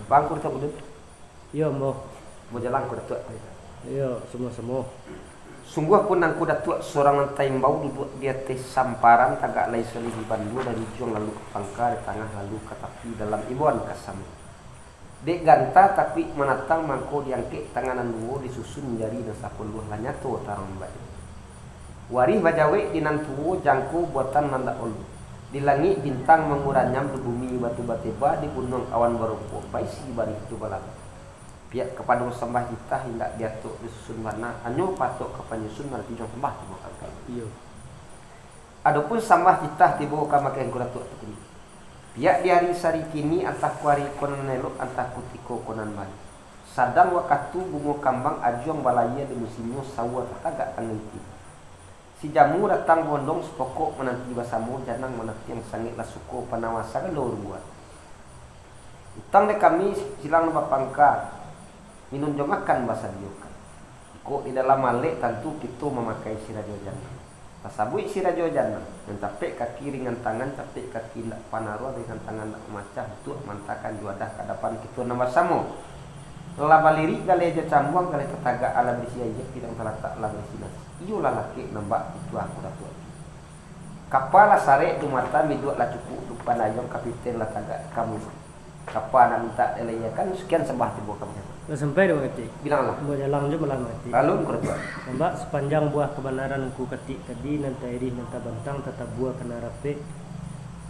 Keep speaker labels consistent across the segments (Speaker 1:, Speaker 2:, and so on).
Speaker 1: Bangku tu budut.
Speaker 2: Iya mo.
Speaker 1: Mau jalan ku datuk.
Speaker 2: Iya semua.
Speaker 1: Sungguh pun nang ku datuk seorang nantai bau duduk dia teh samparan tagak lai selihi bandu dari juang lalu ke pangkar di tengah lalu ke tepi dalam ibuan kasam. Dek ganta tapi menatang mangko diangkek tanganan duo disusun jari dan sapuluh lanyato tarong bayi. Warih bajawe dinantuwo jangku buatan nanda olu. Di langit bintang menguranyam di bumi batu bateba di gunung awan barupo baisi bari coba lagi. Pihak kepada sembah kita hendak diatuk disusun warna anyo patok ke penyusun nanti jong sembah tiba kali.
Speaker 2: Iya.
Speaker 1: Adapun sembah kita tiba kamakan kuratuk ini. Pihak di hari sari kini antah kuari konan nelok antah kutiko konan bali. Sadang wakatu bungo kambang ajuang balaya di musimnya sawa tagak tanganti. Si jamu datang bondong sepokok menanti basamu janang menanti yang sangit lah suko panawasa galur buat. Utang de kami silang bapangka minum jomakan bahasa diokan. Kok di dalam malik tentu kita memakai sirajo janang. Pasabui sirajo janang. Dan capek kaki ringan tangan, capek kaki nak panaruh ringan tangan nak macah untuk mantakan juadah ke depan kita nama samu. Laba lirik gale aja cambuang gale tetaga ala berisia iya tidak terletak ala bersinas. Iyo lah laki nambak itu aku dapat. Kapal sare dumata miduk lah cukup lupa nayong kapiten lah tagak kamu. Kapal nak minta eleyakan sekian sembah tiba kamu.
Speaker 2: Dah sampai dah mati.
Speaker 1: Bilanglah.
Speaker 2: Mau jalan je malam mati.
Speaker 1: Lalu kerja.
Speaker 2: Mbak sepanjang buah kebenaran ku ketik tadi nanti irih nanti bantang tetap buah kena rapi.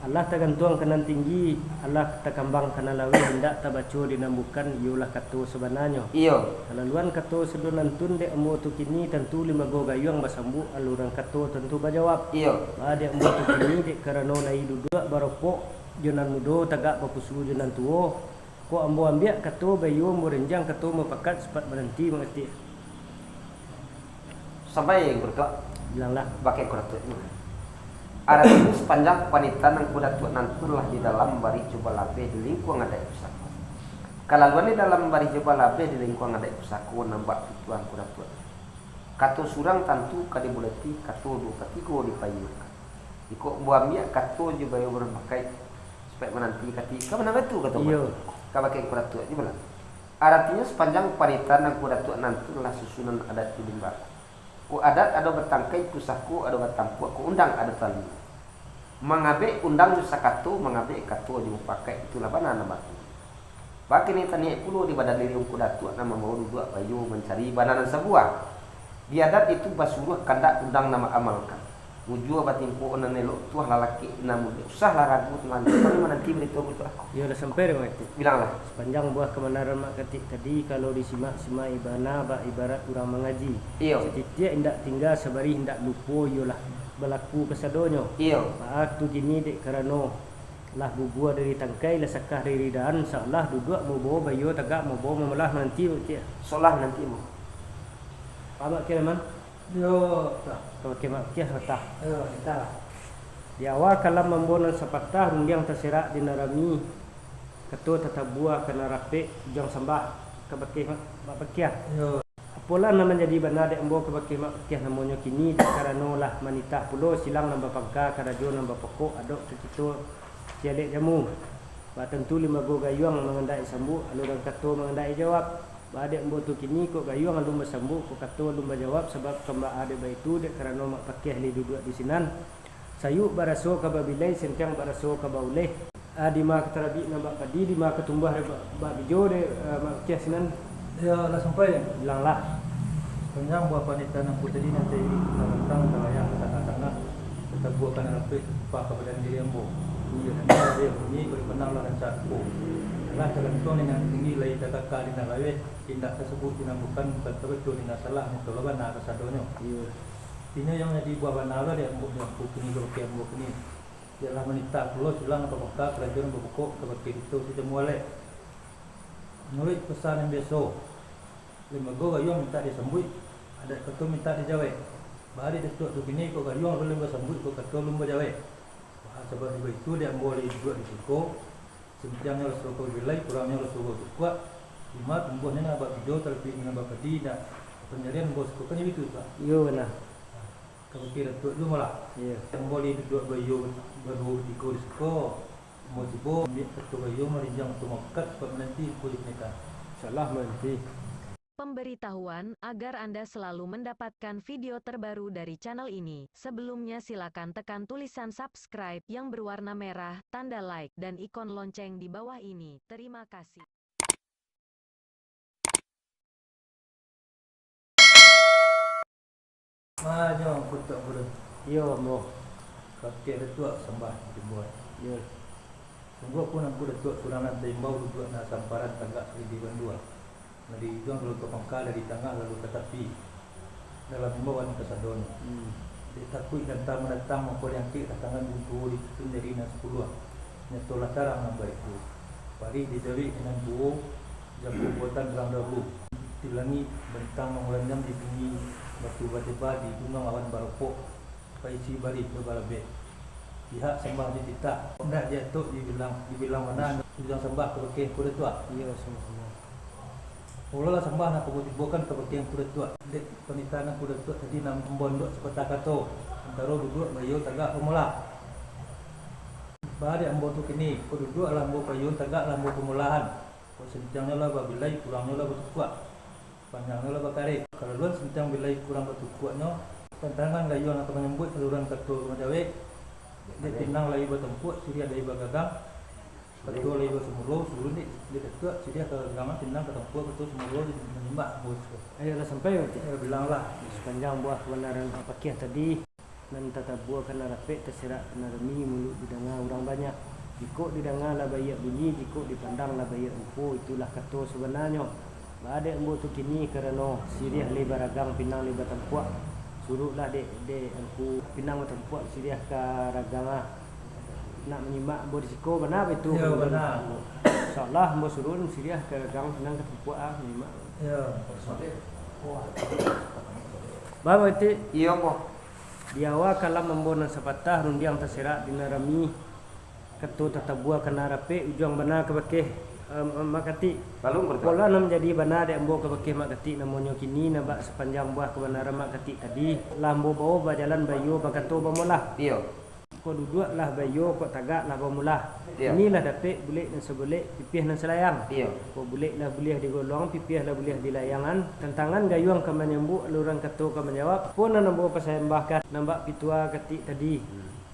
Speaker 2: Allah tergantung kanan tinggi, Allah terkambang kena lawi hendak tabaco dinambukan yulah katu sebenarnya.
Speaker 1: Iyo.
Speaker 2: Kalaluan katu sedunantun dek ambo tu kini tentu lima go gayung basambu aluran katu tentu bajawab.
Speaker 1: Iyo.
Speaker 2: Dek ambo tu kini dek karena lai duduk baropok jonan mudo tagak bapusu jonan tuo. Ko ambo ambiak katu bayu ambo renjang katu mepakat sepat berhenti mengerti.
Speaker 1: Sampai yang kerja.
Speaker 2: Bilanglah.
Speaker 1: Pakai kerja. Ada ini sepanjang wanita nang kuda tua nanturlah di dalam bari coba labe di lingkungan ada usahaku. Kalau di dalam bari coba labe di lingkungan ada usahaku nambah tuan kuda tua. Kato surang tentu kadi buleti kato dua katigo di payu. Iko buamia kato juga yang berpakai supaya menanti kati. Kamu nama itu kato? Iya. Kamu pakai kuda tua ni mana? Artinya sepanjang wanita nang kuda tua nanturlah susunan adat di limbah. Ku adat ada bertangkai pusahku ada bertampu ku undang ada tali. Mengabe undang sakato mengabe kato juga pakai itulah banana batu. Baki ni tani kulo di badan diri ku datuk nama mau dua bayu mencari banana sebuah. Di adat itu basuruh kandak undang nama amalkan. Mujua batimpo onan elok tuah lalaki namun usah lah ragu nanti menanti beritahu itu aku.
Speaker 2: Ya udah sampai dah mati.
Speaker 1: Bilanglah.
Speaker 2: Sepanjang buah kebenaran mak ketik tadi kalau disimak-simak ibana ba ibarat orang mengaji.
Speaker 1: Iyo.
Speaker 2: Setiap hendak tinggal sabari hendak lupa yolah berlaku kesadonyo.
Speaker 1: Iyo.
Speaker 2: Maaf tu gini dek kerana lah bubuah dari tangkai lah sakah dari daan seolah duduk mau bawa bayo tagak mau bawa memelah nanti betul.
Speaker 1: Solah nanti mu.
Speaker 2: Apa kira man?
Speaker 3: Yo,
Speaker 2: Okey mak kia patah.
Speaker 3: kita.
Speaker 2: Di awal kalam membonan sepatah rundiang terserak di narami. Ketua tetap buah kena rapi jong sembah ke bakih mak bakih.
Speaker 3: Yo,
Speaker 2: Apalah nama jadi benar dek embo ke bakih mak bakih namanya kini karena lah manita pulo silang nambah pangka karajo nambah pokok adok kekitu tiadek jamu. Ba tentu lima go gayuang mengendai sambu aluran ketua mengendai jawab. Adek embo tu kini kok gayung alum bersambu kok kata alum berjawab sebab kembak adek baitu dek kerana mak pakih li duduk di sinan sayuk baraso ka babilai sentang baraso ka bauleh di ma keterabi nambak padi di ma ketumbah ba bijo de mak pakih sinan
Speaker 3: yo dah sampai.
Speaker 2: bilanglah
Speaker 3: Panjang buah wanita nang putih ini nanti tentang yang tengah-tengah kita buatkan rapi pak kepada diri ambo. Iya nanti dia bunyi beri penang lah rancakku. Lah tergantung dengan tinggi lagi kakak kali nak lawe tindak tersebut tidak bukan betul tidak salah itu lawan nak kesadonyo.
Speaker 2: iya
Speaker 3: Ini yang jadi buah banala dia ambo yang putih ini ke ambo ini. Dia lah wanita pulau silang apa pokok kerajaan berpokok ke itu sudah mulai. Nulis pesan yang biasa. Lima go gayung minta disambut, ada ketua minta dijawab. Bari detuk tu gini kok gayung belum bersambut kok ketua belum berjawab. Sebab itu dia boleh duduk di situ. Sempitnya harus rokok bilai, kurangnya harus rokok kuat. Lima tumbuhnya nak buat video terlebih dengan bapak di nak penyarian bos kok kan itu pak.
Speaker 2: iya benar
Speaker 3: Kalau kira tu malah.
Speaker 2: iya
Speaker 3: Yang boleh duduk bayu baru di situ. Mau tibo ambil ketua gayo merinjang tu makat sebab nanti kulit mereka.
Speaker 2: Salah nanti.
Speaker 4: Pemberitahuan agar Anda selalu mendapatkan video terbaru dari channel ini. Sebelumnya silakan tekan tulisan subscribe yang berwarna merah, tanda like, dan ikon lonceng di bawah ini. Terima kasih.
Speaker 3: Macam kutak bro.
Speaker 2: Yo mo.
Speaker 3: Kakek ada tua sembah dibuat.
Speaker 2: Yo.
Speaker 3: Sungguh pun aku dah tua kurang nanti bau duduk nak samparan tagak di bandua. Dari ujung lalu ke pangkal, dari tengah lalu ke tepi. Dalam himbauan ke sadon. Dia takut dan tak mendatang maupun yang kek tangan buntu itu dari nas 10. Nyatolah tarang nambah itu. Pari dicari dengan buo jago buatan dalam dahulu. Tilangi bentang mengulanjam di bumi batu batu di gunung awan barokok. Paisi bari berbalabe. Pihak sembah di tita. Hendak jatuh dibilang mana ujung sembah ke bekeh kuda tua.
Speaker 2: Yo semua.
Speaker 3: Mula sembah nak bukan ke bekeh kuda tua. Dek penitana kuda tua tadi nam membondok seperti kato. Antara duduk bayu tagak pemula. Bahari ambo tu kini, ko duduk lambo payun tagak lambo pemulahan. Ko sentangnya lah babilai kurangnya lah betul kuat. Panjangnya lah bakari. Kalau luan sentang bilai kurang betul kuatnya, tantangan gayuan atau menyambut saluran ketua rumah jawe. Dia tinang lagi bertempuk, siria dari bagagang. Ketua lagi bersemulo, seluruh ni dia ketua, siria ke gagang tinang ketempuk ketua semulo menyimak bos.
Speaker 2: Ayo dah sampai berarti.
Speaker 3: Bilang lah.
Speaker 2: Sepanjang buah kebenaran pakiah tadi nan tata buah kena rapek terserak kena remi mulut didengar orang banyak. Jika didengar lah bayi bunyi, jika dipandang lah bayi empu, itulah kata sebenarnya. Ada embu tu kini kerana siriah lebar ragang pinang lebar tempuak. Suruhlah dek empu pinang tempuak siriah ke ragang ah. Nak menyimak embu risiko benar betul.
Speaker 3: Ya benar.
Speaker 2: Insyaallah embu suruh siriah ke ragang pinang ke tempuak ah menyimak.
Speaker 3: Ya.
Speaker 2: Bawa itu
Speaker 1: Iya mo.
Speaker 2: di awal kalam membonan sepatah rundiang terserak di narami ketua tata buah kena rape ujung benar ke bekeh makati
Speaker 1: Lalu berdoa.
Speaker 2: pola nam jadi benar de embo ke bekeh makati namanya kini nabak sepanjang buah kebenaran makati tadi lambo bawa berjalan bayu bakato bamulah
Speaker 1: Iya.
Speaker 2: ko duduk lah bayu ko tagak lah bamulah
Speaker 1: Iya.
Speaker 2: inilah dapat bulik dan sebulik pipih dan selayang
Speaker 1: Iya.
Speaker 2: ko bulik lah boleh digolong pipih lah boleh di layangan tantangan gayuang ke menyembu aluran ketua ke menjawab pun nambo pasembahkan nambak pitua ketik tadi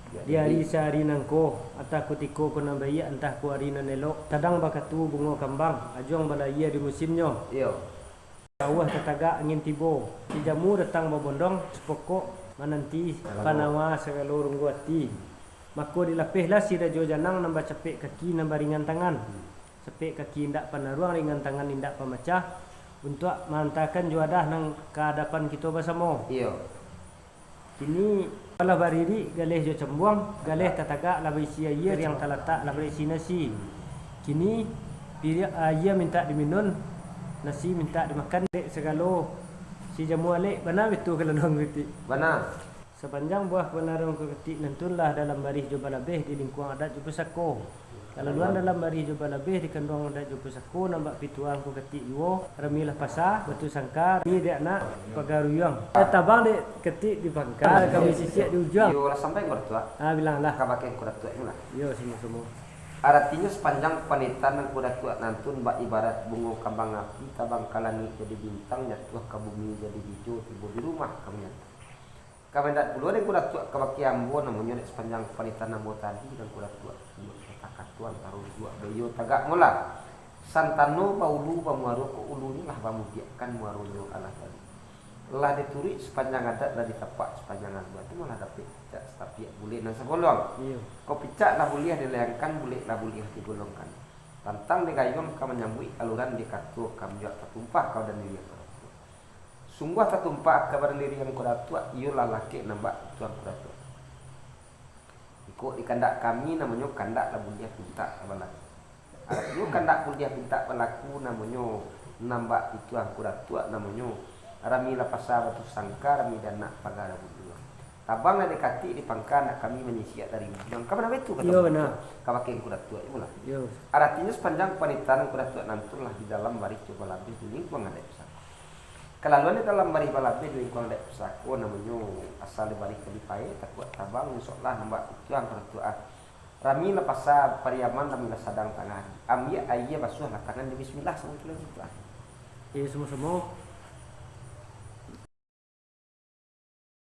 Speaker 2: di hari sehari nangko atah kutiko ko nambaya entah ku hari nanelok tadang bakatu bunga kambang ajuang balaya di musimnya
Speaker 1: Iya.
Speaker 2: awah tetagak angin tibo si jamu datang babondong sepokok mananti panawa segalo rungguati mako dilapihlah si rajo janang nambah cepek kaki nambah ringan tangan cepek kaki indak panaruang ringan tangan indak pemecah untuk mantakan juadah nang kehadapan kita bersama
Speaker 1: Iya.
Speaker 2: kini kalau bariri galeh jo cembuang galeh tatagak lah berisi air yang terletak lah berisi nasi kini ia minta diminum nasi minta dimakan dek segalo si jamu alik benar betul kalau dong ketik
Speaker 1: Mana?
Speaker 2: sepanjang buah kebenaran ke ketik nentunlah dalam baris jubah labih di lingkungan adat jubah sako kalau luan dalam baris jubah labih di kandung adat jubah sako nampak pituang ke ketik iwo remilah pasar batu sangkar ni dia nak pagaruyang tabang dek ketik di pangkal kami sisiak di ujung
Speaker 1: Yo lah sampai berdoa.
Speaker 2: bilanglah
Speaker 1: Kabaken kuda tua inilah.
Speaker 2: yo semua
Speaker 1: Artinya sepanjang panitan yang kuda tua nantun bak ibarat bunga kambang api tabang kalani jadi bintang nyatuh ke bumi jadi hijau tiba di rumah kami nyata. Kami ndak puluh ada kuda tua kabaki ambo namanya sepanjang panitan ambo tadi dan kuda tua. Kata tuan taruh dua bayo tagak mula. Santano paulu pamuaru ko ulu lah pamudiakan muarunya Allah tadi. Lah dituri sepanjang adat lah ditapak sepanjang adat itu malah dapat picak tapi boleh nang segolong.
Speaker 2: iya
Speaker 1: Kau picak lah boleh dilayangkan boleh lah boleh digolongkan. Tantang digayung kau menyambui aluran di kartu kau juga tertumpah kau dan diri kau. Sungguh tertumpah kabar diri yang kau tua iulah laki nambah tuan kau tua. Ikut di kandak kami namanya kandak lah boleh pinta abalan. Artinya kandak boleh pinta pelaku namanya nambah itu ang kau tua namanya rami la pasar batu sangkar rami dan nak pagara berdua. Tabang ada kati di pangkal nak kami menyisiat dari yang kapan apa itu kata.
Speaker 2: Iya benar.
Speaker 1: Kawakin kuda tua itu lah.
Speaker 2: yo
Speaker 1: Artinya sepanjang panitan kuda tua nantulah di dalam baris coba labih di lingkungan ada pesako. Kelaluan di dalam baris balabih di lingkungan ada pesako namanya asal di baris kelipai takut tabang insyaallah nambah itu yang kuda tua. Rami na pasa pariaman rami na sadang tangan. Amya ayya basuh na tangan di bismillah sama itu.
Speaker 2: Semua-semua